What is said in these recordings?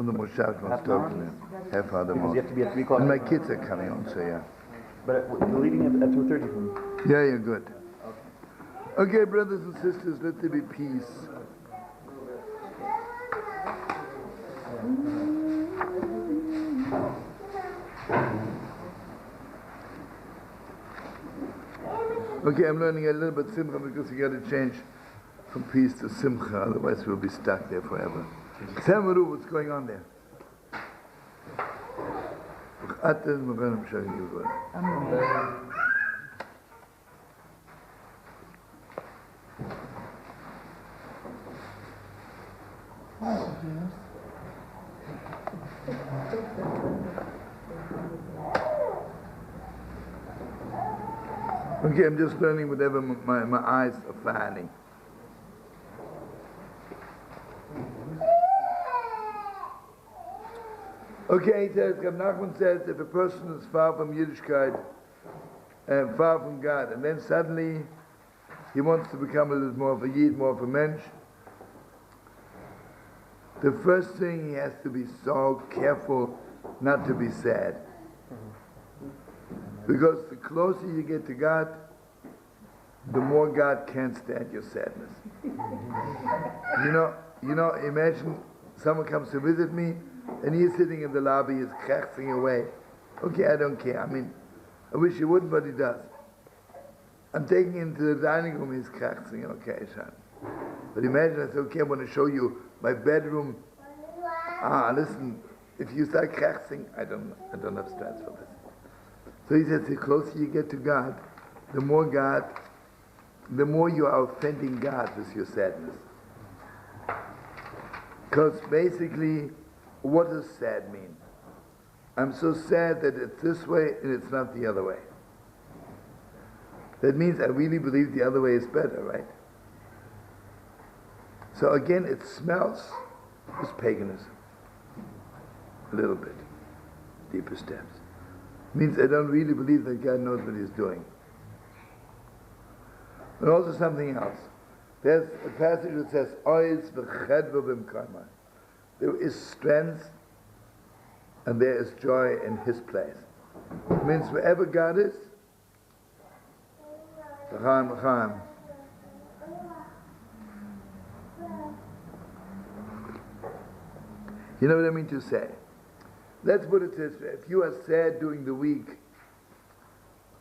On the Moshav wants to talking half hour the Because most. you have to be at 3 o'clock. And my kids are coming on, so yeah. But we're leaving at 2:30 for me. Yeah, you're good. Okay, brothers and sisters, let there be peace. Okay, I'm learning a little bit simcha because you got to change from peace to simcha, otherwise we'll be stuck there forever. Tell me what's going on there. I'm showing you good. Okay, I'm just learning whatever my eyes are finding. Okay, he says, Rebbe Nachman says, if a person is far from Yiddishkeit and far from God, and then suddenly he wants to become a little more of a Yid, more of a mensch, the first thing he has to be so careful not to be sad. Because the closer you get to God, the more God can't stand your sadness. You know, imagine someone comes to visit me and he's sitting in the lobby, he's cracking away. Okay, I don't care. I mean, I wish he wouldn't, but he does. I'm taking him to the dining room, he's cracking. Okay, son. But imagine I say, okay, I want to show you my bedroom. Listen, if you start cracking, I don't have strength for this. So he says, the closer you get to God, the more you are offending God with your sadness. Because basically, what does sad mean? I'm so sad that it's this way and it's not the other way. That means I really believe the other way is better, right? So again, it smells as paganism. A little bit. Deeper steps. Means I don't really believe that God knows what He's doing. And also something else. There's a passage that says, Ois v'chedva b'mkama. There is strength and there is joy in His place. It means wherever God is, l'chaim, l'chaim. You know what I mean to say? Let's put it this way. If you are sad during the week,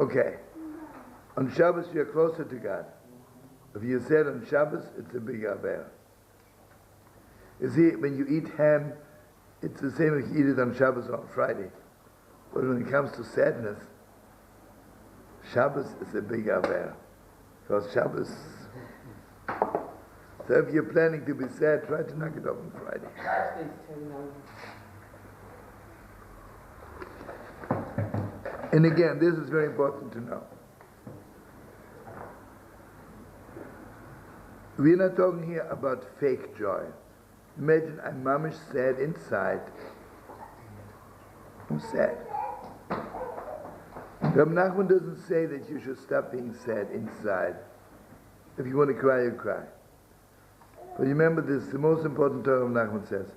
okay, on Shabbos you're closer to God. If you're sad on Shabbos, it's a big avera. You see, when you eat ham, it's the same if you eat it on Shabbos or on Friday. But when it comes to sadness, Shabbos is a big avera. Because Shabbos... So if you're planning to be sad, try to knock it off on Friday. And again, this is very important to know. We're not talking here about fake joy. Imagine I'm mamish sad inside. I'm sad. Rebbe Nachman doesn't say that you should stop being sad inside. If you want to cry, you cry. But remember this, the most important Torah Rebbe Nachman says,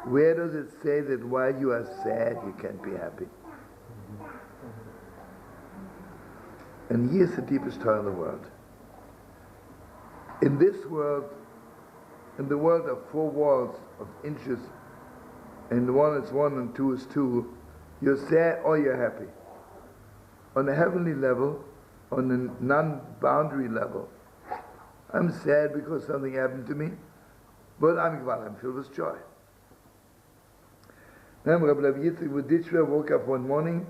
where does it say that while you are sad, you can't be happy? And here's the deepest Torah in the world. In this world, in the world of 4 walls of inches, and 1 is 1 and 2 is 2, you're sad or you're happy. On a heavenly level, on a non-boundary level, I'm sad because something happened to me, but I'm filled with joy. Now, Rabbi Yitzchak Woditchra woke up one morning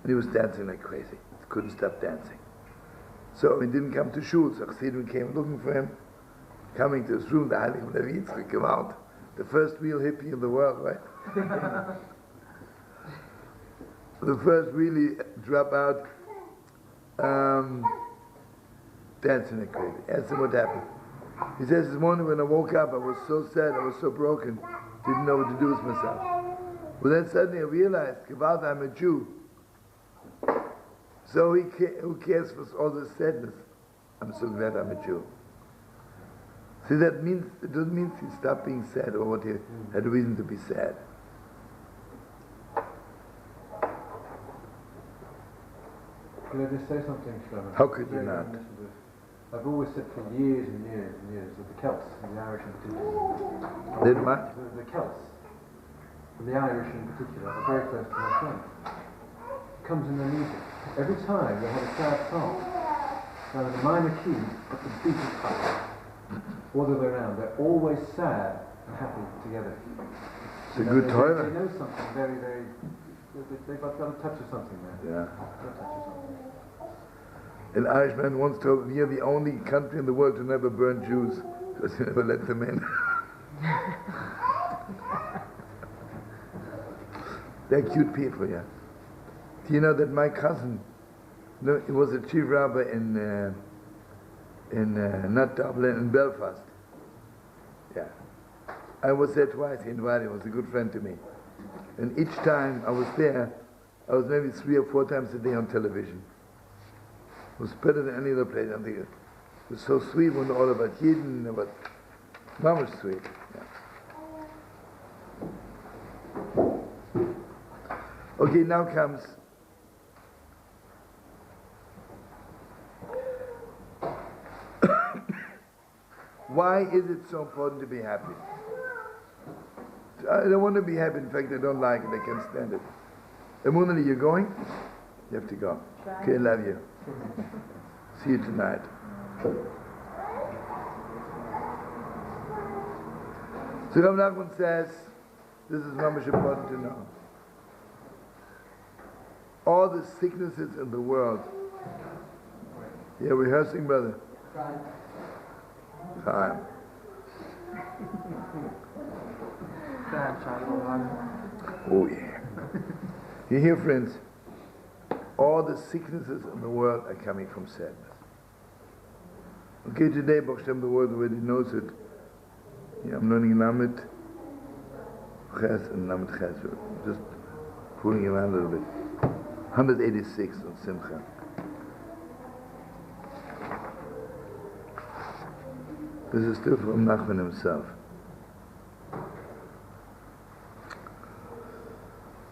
and he was dancing like crazy. He couldn't stop dancing. So he didn't come to shul. So Chassidim came looking for him. Coming to his room, the Heilige Rebbe Yitzchak came out. The first real hippie in the world, right? The first really dropout, dancing like crazy. Asked him what happened. He says, this morning when I woke up, I was so sad, I was so broken, didn't know what to do with myself. Well, then suddenly I realized, Gewalt, I'm a Jew. So who cares for all this sadness? I'm so glad I'm a Jew. See, that means, it doesn't mean he stopped being sad or what he had a reason to be sad. Can I just say something, Shlomo? How could you not? I've always said for years and years and years that the Celts, and the Irish in particular, Did what? the Celts, and the Irish in particular, are very close to my son. It comes in their music. Every time they have a sad song, now in the minor key, but the beat is high. All the way around, they're always sad and happy together. It's a good Torah. They know something very, very. They've got a touch of something there. Yeah. Got a touch of something. An Irishman once told me, we are the only country in the world to never burn Jews, because you never let them in. They're cute people, yeah. Do you know that my cousin, no, he was a chief rabbi in not Dublin, in Belfast. Yeah. I was there twice, he invited, he was a good friend to me. And each time I was there, I was maybe 3 or 4 times a day on television. It was better than any other place. I think it was so sweet when all about Yidden, about Mama's sweet. Yeah. Okay, now comes why is it so important to be happy? I don't want to be happy. In fact, I don't like it. I can't stand it. Emunah, you're going? You have to go. Okay, I love you. See you tonight. So Rebbe Nachman says, this is much important to know. All the sicknesses in the world. Yeah, rehearsing, brother. Time. Oh yeah. You hear, friends? All the sicknesses in the world are coming from sadness. Okay, today, Baruch Hashem, the world already knows it. Yeah, I'm learning Lamed Ches and Lamed Ches. Just fooling around a little bit. 186 on Simcha. This is still from Nachman himself.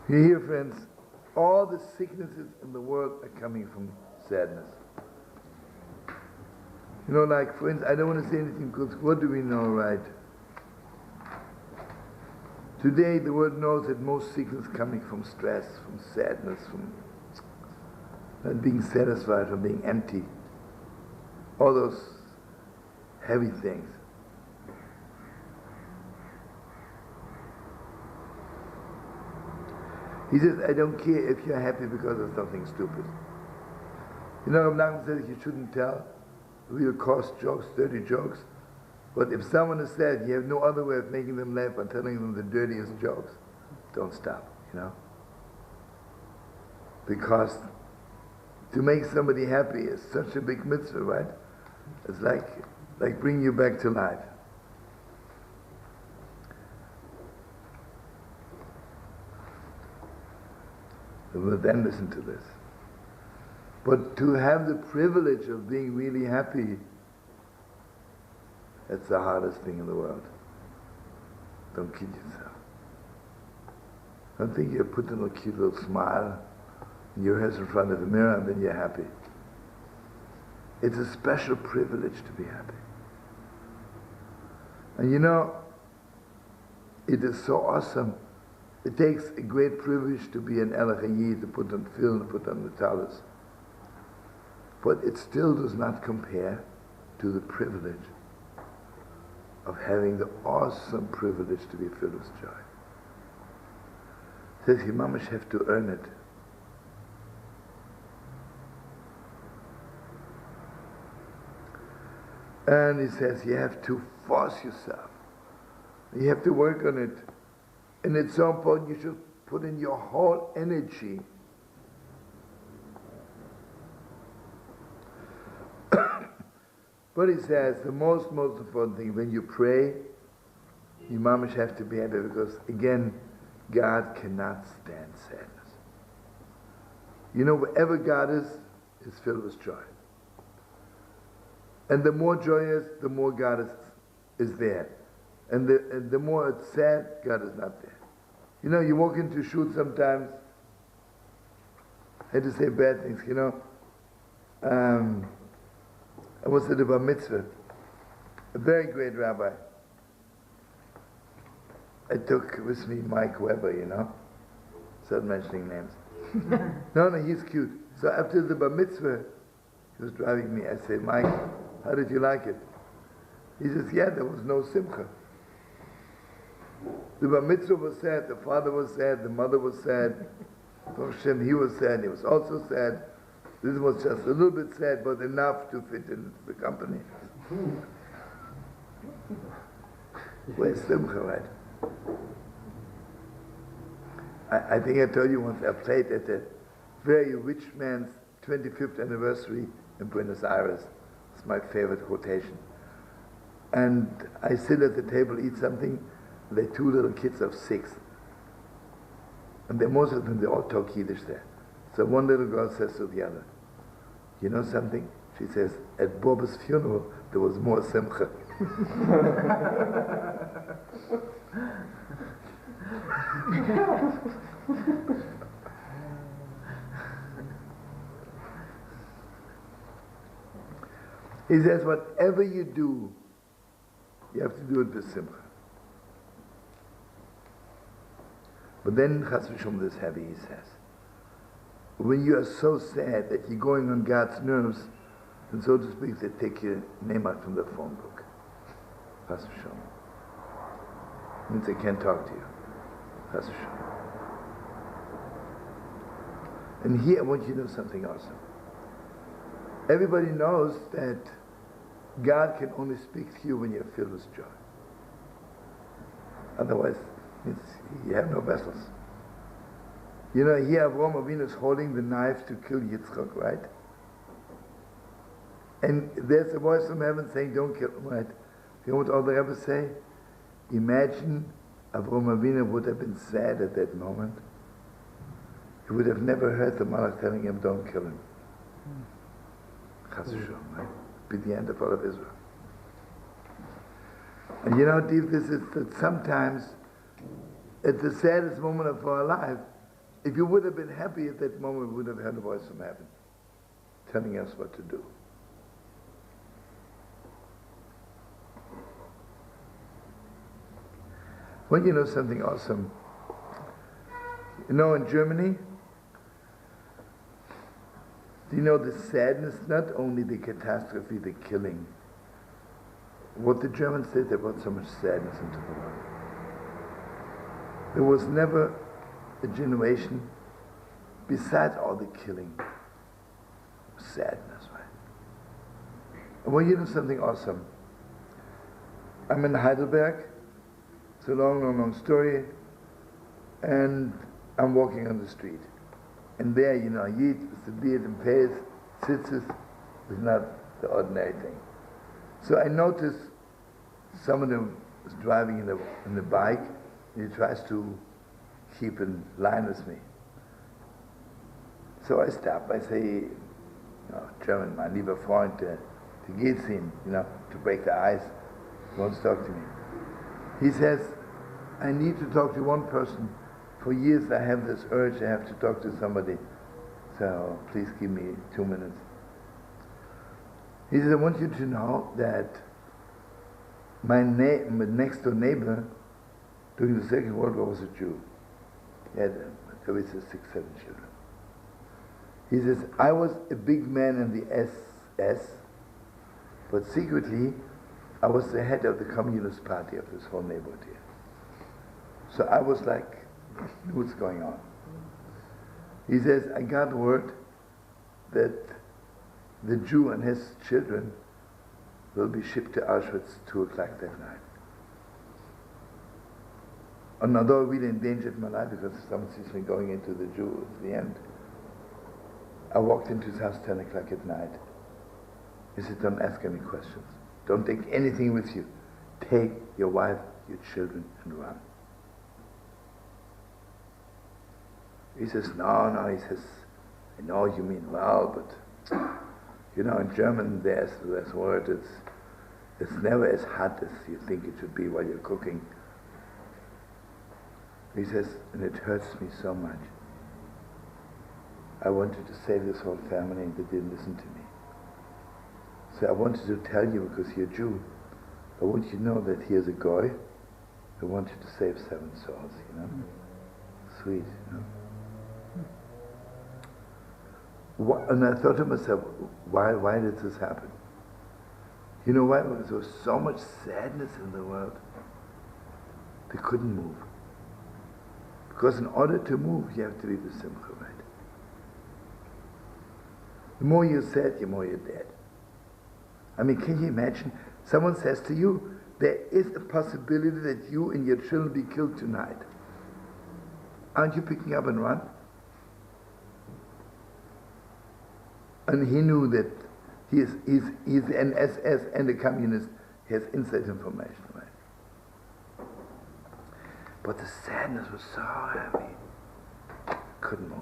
You hear, friends? All the sicknesses in the world are coming from sadness. You know, like, for instance, I don't want to say anything because what do we know, right? Today, the world knows that most sickness is coming from stress, from sadness, from not being satisfied, from being empty. All those heavy things. He says, I don't care if you're happy because of something stupid. You know, Rebbe Nachman says you shouldn't tell real coarse jokes, dirty jokes. But if someone has said you have no other way of making them laugh by telling them the dirtiest jokes, don't stop, you know? Because to make somebody happy is such a big mitzvah, right? It's like bringing you back to life. But then listen to this. But to have the privilege of being really happy, that's the hardest thing in the world. Don't kid yourself. Don't think you put on a cute little smile and your head's in front of the mirror and then you're happy. It's a special privilege to be happy. And you know, it is so awesome. It takes a great privilege to be an Elach Hayid, to put on tefillin, to put on the talis. But it still does not compare to the privilege of having the awesome privilege to be filled with joy. It says you mamash have to earn it. And he says you have to force yourself. You have to work on it. And at some point you should put in your whole energy. But he says the most important thing, when you pray, you mamish have to be happy because, again, God cannot stand sadness. You know, wherever God is filled with joy. And the more joy is, the more God is is there. And the more it's sad, God is not there. You know, you walk into shul sometimes, I had to say bad things, you know. I was at a bar mitzvah, a very great rabbi. I took with me Mike Weber, you know. Start mentioning names. No, he's cute. So after the bar mitzvah, he was driving me. I said, Mike, how did you like it? He says, yeah, there was no simcha. The bar mitzvah was sad, the father was sad, the mother was sad. Hashem, he was sad, he was also sad. This was just a little bit sad, but enough to fit into the company. Where's simcha, right? I think I told you once, I played at a very rich man's 25th anniversary in Buenos Aires. It's my favorite quotation. And I sit at the table, eat something, and there are two little kids of 6. And most of them, they all talk Yiddish there. So one little girl says to the other, you know something? She says, at Bob's funeral, there was more simcha. He says, whatever you do, you have to do it with simcha. But then Chas v'Shalom is heavy, he says. When you are so sad that you're going on God's nerves, and so to speak, they take your name out from the phone book. Chas v'Shalom. Means they can't talk to you. Chas v'Shalom. And here I want you to know something awesome. Everybody knows that God can only speak to you when you're filled with joy. Otherwise, you have no vessels. You know, here Avraham Avinu is holding the knife to kill Yitzchak, right? And there's a voice from heaven saying, don't kill him, right? You know what all the Rebbe say? Imagine Avraham Avinu would have been sad at that moment. He would have never heard the Malach telling him, don't kill him. Chas v'Shalom, right? Be the end of all of Israel. And you know how deep this is, that sometimes at the saddest moment of our life, if you would have been happy at that moment, we would have heard a voice from heaven telling us what to do. Well, you know something awesome. You know, in Germany, do you know the sadness, not only the catastrophe, the killing, what the Germans did, they brought so much sadness into the world. There was never a generation, besides all the killing, sadness, right? And well, you know something awesome. I'm in Heidelberg, it's a long, long, long story, and I'm walking on the street. And there, you know, Yid with the beard and face, tzitzis, is not the ordinary thing. So I noticed someone who was driving in the bike, and he tries to keep in line with me. So I stop, I say, you know, German, mein lieber Freund, wie geht's Ihnen? You know, to break the ice. He wants to talk to me. He says, I need to talk to one person. For years I have this urge, I have to talk to somebody. So please give me 2 minutes. He says, I want you to know that my next door neighbor during the Second World War was a Jew. He had, probably 6, 7 children. He says, I was a big man in the SS, but secretly I was the head of the Communist Party of this whole neighborhood here. So I was like, what's going on? He says, I got word that the Jew and his children will be shipped to Auschwitz 2 o'clock that night. And although I really endangered my life because someone sees me going into the Jew at the end, I walked into his house 10 o'clock at night. He said, don't ask any questions. Don't take anything with you. Take your wife, your children, and run. He says, no, he says, I know you mean well, but, you know, in German there's word, it's never as hot as you think it should be while you're cooking. He says, and it hurts me so much. I wanted to save this whole family and they didn't listen to me. So I wanted to tell you because you're a Jew. I want you to know that here's a guy who wanted to save 7 souls, you know? Sweet, you know? And I thought to myself, why did this happen? You know why? Because there was so much sadness in the world. They couldn't move. Because in order to move, you have to be b'simcha, right? The more you're sad, the more you're dead. I mean, can you imagine? Someone says to you, there is a possibility that you and your children be killed tonight. Aren't you picking up and run? And he knew that he's an SS and a communist. He has inside information, right? But the sadness was so heavy. Couldn't move.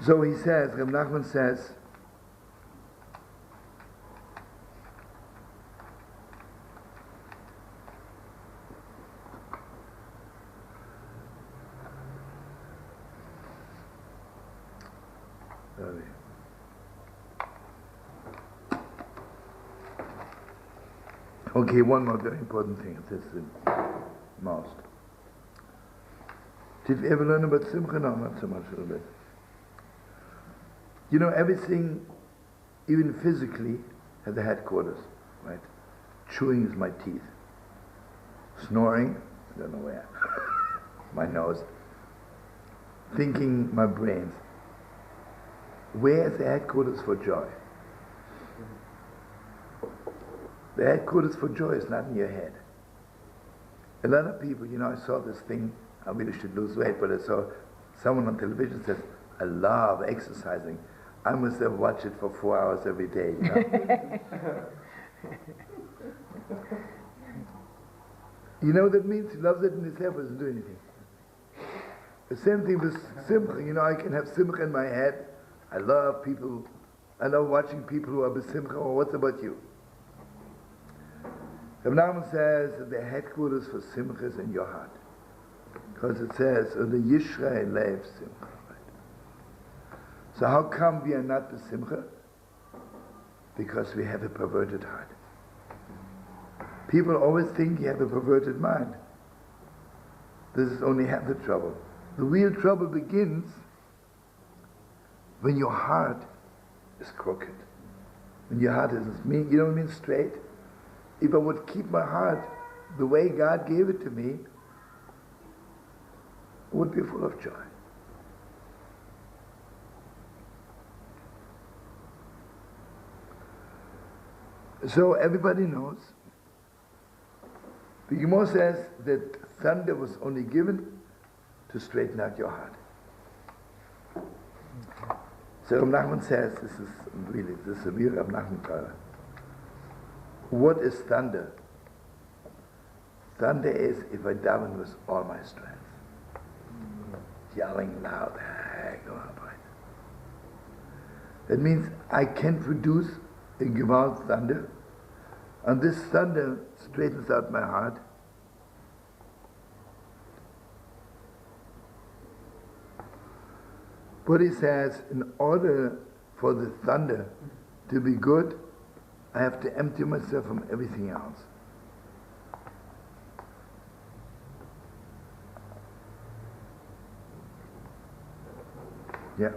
So he says, Rebbe Nachman says, okay, one more very important thing. This is the most. Did we ever learn about Simcha? No, not so much, a little bit. You know, everything, even physically, has a headquarters, right? Chewing is my teeth. Snoring, I don't know where. My nose. Thinking, my brains. Where is the headquarters for joy? The headquarters for joy is not in your head. A lot of people, you know, I saw this thing, I really should lose weight, but I saw someone on television says, I love exercising. I must have watched it for 4 hours every day, you know. You know what that means? He loves it in his head, but doesn't do anything. The same thing with simcha. You know, I can have simcha in my head. I love people. I love watching people who are besimcha. Or what's about you? Rebbe Nachman says that the headquarters for simcha is in your heart. Because it says, the Yisrael lev simcha. So how come we are not besimcha? Because we have a perverted heart. People always think you have a perverted mind. This is only half the trouble. The real trouble begins when your heart is crooked. When your heart isn't mean, you know what I mean, straight. If I would keep my heart the way God gave it to me, it would be full of joy. So everybody knows. The Gemara says that thunder was only given to straighten out your heart. So Rebbe Nachman says, this is a real Rebbe Nachman Carlebach. What is thunder? Thunder is if I daven with all my strength. Yelling loud, hey, go up, right? That means I can produce a gewalt thunder, and this thunder straightens out my heart. But he says, in order for the thunder to be good, I have to empty myself from everything else. Yeah.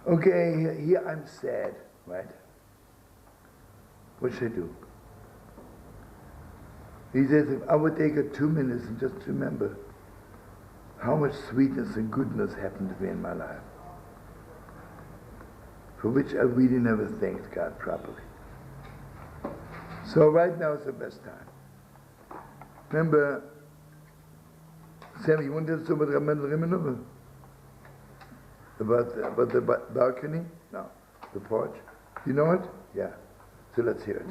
Okay, here I'm sad, right? What should I do? He says, if I would take 2 minutes and just remember how much sweetness and goodness happened to me in my life, for which I really never thanked God properly. So right now is the best time. Remember, Sammy, you want to tell us about Raman about the balcony? No. The porch? You know it? Yeah. So let's hear it.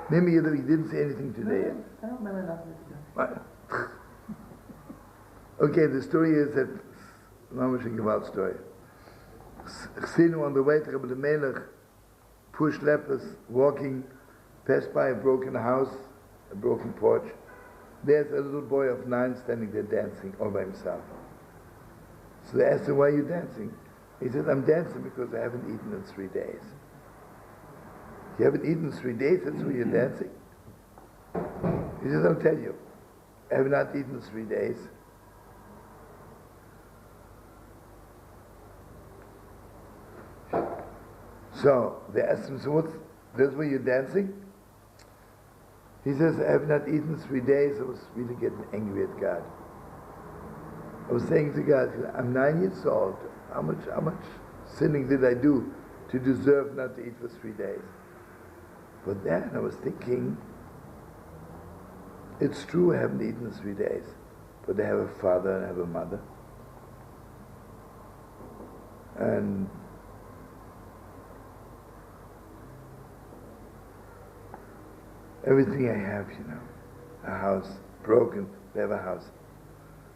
Maybe you didn't say anything today yet. I don't remember nothing to do. Right. Okay, the story is that, Mamash and Gewalt story. Chsidim on the way to Rebbe Melech, pushed lepers, walking, passed by a broken house, a broken porch. There's a little boy of 9 standing there dancing all by himself. So they asked him, why are you dancing? He said, I'm dancing because I haven't eaten in 3 days. You haven't eaten in 3 days, that's why you're dancing? He says, I'll tell you. I have not eaten in 3 days. So they asked him, so that's why you're dancing? He says, I have not eaten 3 days. I was really getting angry at God. I was saying to God, I'm 9 years old. How much sinning did I do to deserve not to eat for 3 days? But then I was thinking, it's true I haven't eaten in 3 days, but I have a father and I have a mother. And everything I have, a house, broken, they have a house.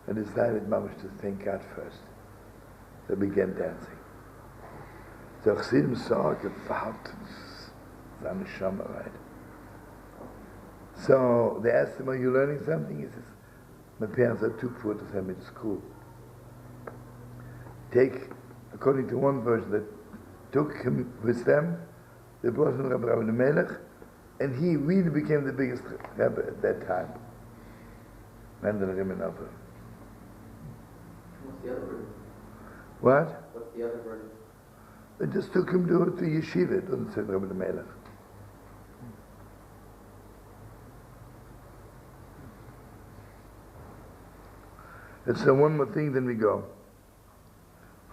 I decided, Mamash, to thank God first. So I began dancing. So Chassidim saw Gewalt, seine Neshama, right? So they asked him, are you learning something? He says, my parents are too poor to send me to school. According to one version, that took him with them, they brought him to Rebbe Melech, and he really became the biggest Rebbe at that time. Mendel Rimmenhofer. What's the other version? What? What's the other version? They just took him to yeshiva, it doesn't say Rebbe Melech. Let's say one more thing, then we go.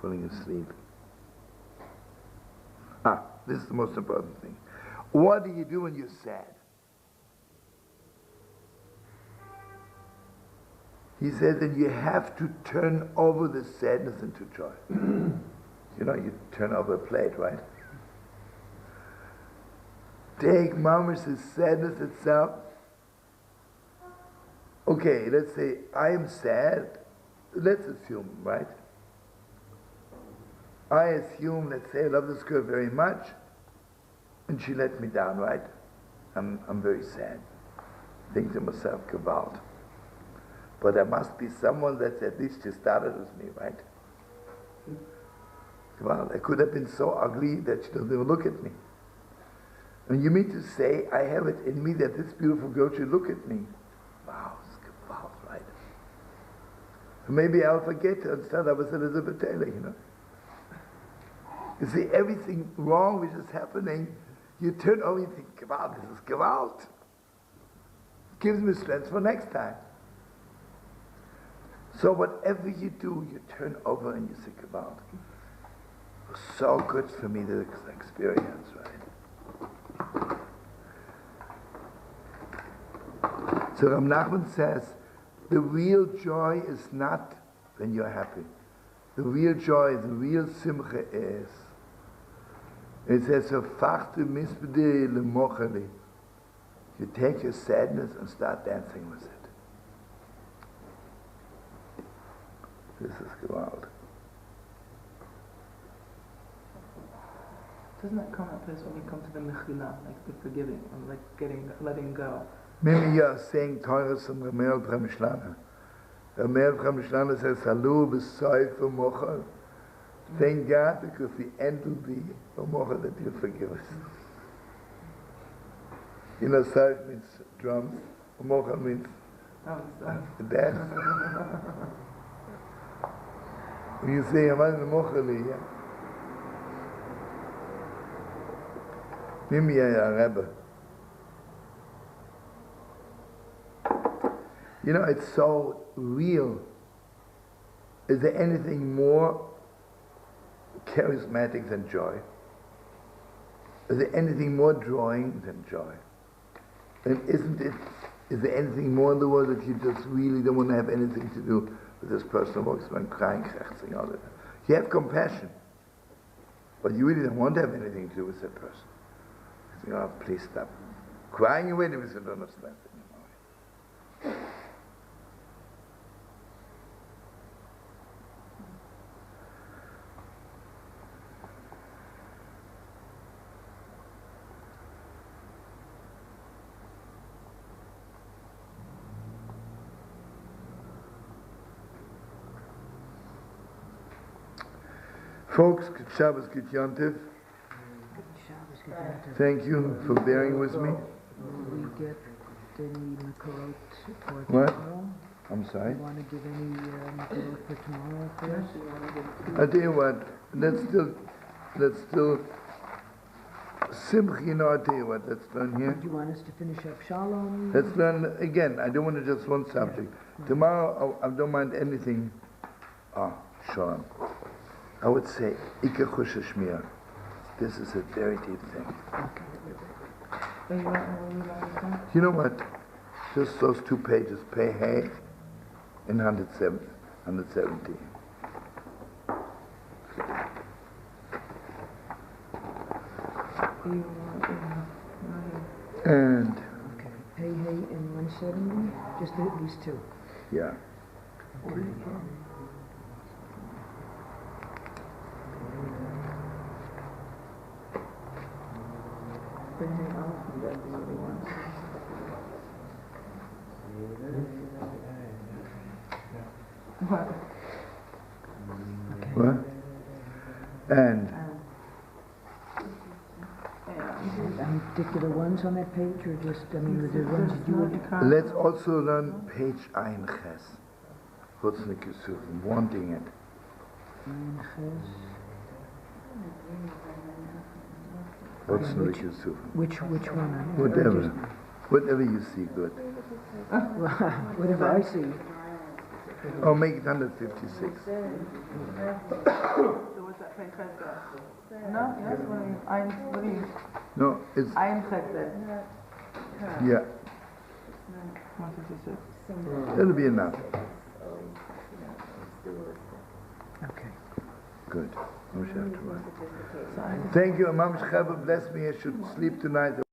Falling asleep. This is the most important thing. What do you do when you're sad? He said that you have to turn over the sadness into joy. You turn over a plate, right? Take Mamash's sadness itself. Okay, let's say I am sad. Let's assume, right? I assume, let's say, I love this girl very much, and she let me down, right? I'm very sad. Think to myself, Gewalt. But there must be someone that's at least just started with me, right? Well, I could have been so ugly that she doesn't even look at me. And you mean to say I have it in me that this beautiful girl should look at me? Wow, it's Gewalt, right? And maybe I'll forget her and start I was Elizabeth Taylor, You see, everything wrong which is happening, you turn over and think, Gewalt, this is Gewalt. Gives me strength for next time. So whatever you do, you turn over and you say, Gewalt. It was so good for me, this experience, right? So Rebbe Nachman says, the real joy is not when you're happy. The real joy, the real simcha is, it says, you take your sadness and start dancing with it. This is Gewalt. Doesn't that come up as when you come to the mechila, like the forgiving, and like letting go? Maybe you are saying Torah from Ramel Pramshlana. Ramel Pramshlana says, Halu b'soifu mochel. Thank God, because the end will be mochel that you forgive us. Soif means drums, mochel means dance. When you say, Aman mocheli, yeah. Mimi Rebbe. It's so real. Is there anything more charismatic than joy? Is there anything more drawing than joy? And is there anything more in the world that you just really don't want to have anything to do with this person who walks around crying, krechzing, all that? You have compassion, but you really don't want to have anything to do with that person. Oh, please stop crying away. They don't understand anymore. Folks, good Shabbos, good Yontif. Thank you for bearing with me. Will we get any makarot for What? tomorrow? I'm sorry. You want to give any makarot for tomorrow first? I tell you what, let's still, Simchi, I tell you what, let's learn here. Do you want us to finish up Shalom? Let's learn again. I don't want to just one subject. Tomorrow, I don't mind anything. Shalom. I would say, Ike Chusha Shmir. This is a very deep thing. You know what? Just those 2 pages, Pei Hey and 170. And Okay, Pei Hey and 170? Just these 2? yeah. Okay. What? And Any particular ones on that page, or just, I mean, the ones that you would... let's also learn page Ein Ches. What's the Kisuf? Wanting it. What's the Kisuf? Which one? Whatever. Whatever you see good. Whatever I see. Or make it 156. So what's that page right there? No? Yes? What do you? No, it's, Ein Chet there. yeah, 156. that'll be enough. Okay. Good. Thank you, Imam Shechava, bless me. I should sleep tonight.